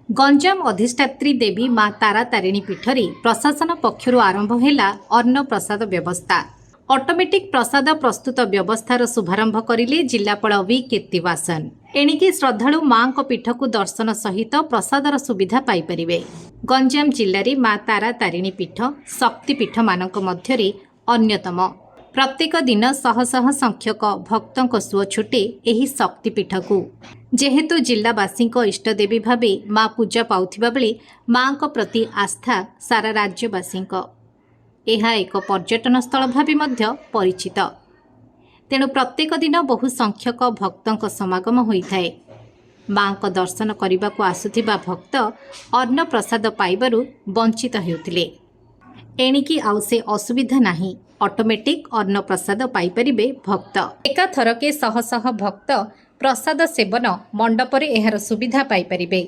गंजाम अधिष्ठात्री देवी माँ तारा तारिणी पीठरे प्रशासन पक्षर आरंभ है अन्न प्रसाद व्यवस्था। ऑटोमेटिक प्रसाद प्रस्तुत व्यवस्थार शुभारंभ करिले जिलापाल वी कीर्तिवासन। एणिकी श्रद्धालु माँ पीठ को दर्शन सहित प्रसादर सुविधा पाइपर। गंजाम जिले में माँ तारा तारिणी पीठ शक्तिपीठ मानक मध्यरे अन्यतम। प्रत्येक दिन शह शह संख्यक भक्तों सुओ छुटे एही शक्तिपीठ को। जेहेतु जिलावासी इष्टदेवी भावे माँ पूजा पाउथिबा बेले माँ प्रति आस्था सारा राज्यवासी यह एक पर्यटन स्थल भावे मध्य परिचित। तेणु प्रत्येक दिन बहु संख्यक भक्तों समागम होइथाए। माँ दर्शन करने को आसुथिबा भक्त अन्न प्रसाद पाइबारु वंचित हेउथिले। एणिकी आउ से असुविधा नाही, ऑटोमेटिक अन्न प्रसाद पाइपरिबे भक्त। एकाथरके शह शह भक्त प्रसाद सेवन मंडपरे एहार सुविधा पाइपरिबे।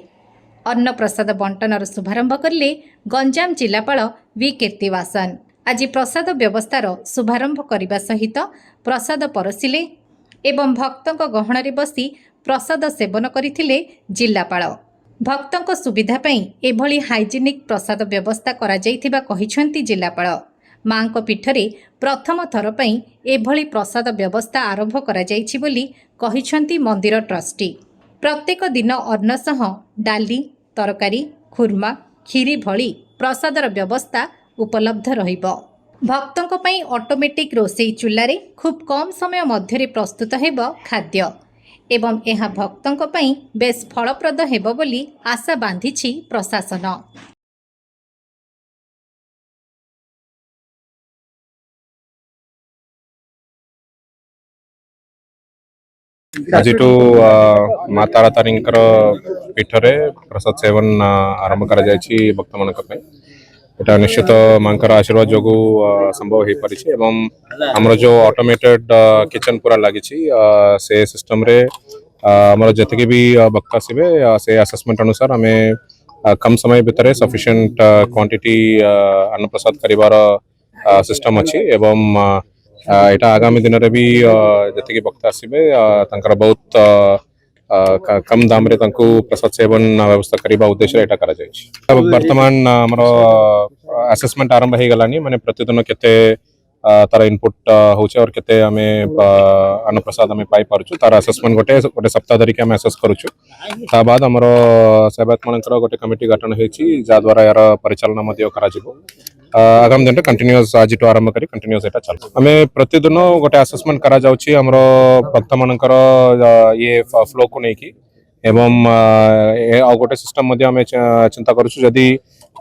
अन्न प्रसाद बंटनर शुभारंभ करले गंजाम जिलापाल वी कीर्तिवासन। आज प्रसाद व्यवस्थार शुभारंभ करने सहित प्रसाद परसिले एवं भक्तों गहणरे बसी प्रसाद सेवन करथिले जिलापाल। भक्तों सुविधा पई एभली हाइजेनिक प्रसाद व्यवस्था करा जाइथिबा कहिसंती जिलापाल। माँ पीठरे प्रथम थर पई एभली प्रसाद व्यवस्था आरंभ करा जाइछि बोली कहिसंती मंदिर ट्रस्टी। प्रत्येक दिन अन्न सह डाली, तरकारी, खुरमा, खीरी भली प्रसादर व्यवस्था उपलब्ध रहिबो। भक्तों पई ऑटोमेटिक रोसई चूल्हारे खूब कम समय मध्यरे प्रस्तुत हेबो खाद्य एवं यह भक्तों पई बेस फलप्रद हेबो बोली आशा बांधिछि प्रशासन। आज माँ तारा तारी पीठरे प्रसाद सेवन आरंभ कर भक्त मान यहाँ निश्चित माँ आशीर्वाद जो संभव हो पारी। आमर जो ऑटोमेटेड किचन पूरा लगी से सिस्टम रे आमर जितकी भी भक्त आसवे से असेसमेंट अनुसार आम कम समय भितर सफिशिएंट क्वांटिटी अन्न प्रसाद करिवार सिस्टम अच्छी। एवं यहाँ आगामी दिन में भी जी भक्त आसवे बहुत कम दाम रे प्रसाद सेवन व्यवस्था करने उद्देश्य यहाँ कर। वर्तमान आमर असेसमेंट आरंभ हो गलानी माने प्रतिदिन केते तार इनपुट होचे और केते आमे अन्न प्रसाद आमे पाई पारछु तार असेसमेंट गोटे सप्ताह धरिक आमे असेस करूछु। ता बाद हमर सेवायत मानकर गोटे कमिटी गठन हेछि जा द्वारा यार परिचालन मध्ये करा जिवो। आगामी दिन कंटिन्यूअस आज टू आरंभ करी कंटिन्यूअस एटा चल। आमे प्रतिदिन गोटे असेसमेंट करा जाउछि हमर भक्त मानकर ये फ्लो को नेकी एवं आ गोटे सिस्टम मध्ये आमे चिंता करूछु जदी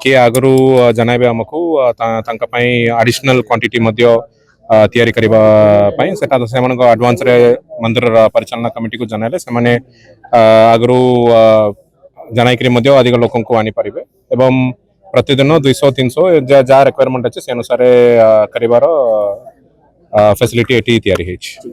किए आगरू जनाबे आमको एडिशनल क्वांटिटी तैयारी करने से एडवांस रे मंदिर परिचालना कमिटी को जनाले से आगरू जनाइक अधिक लोक को आनी पारे एवं प्रतिदिन 200-300 जहाँ रिक्वायरमेंट अच्छे से अनुसार कर फैसिलिटी ये तैयारी।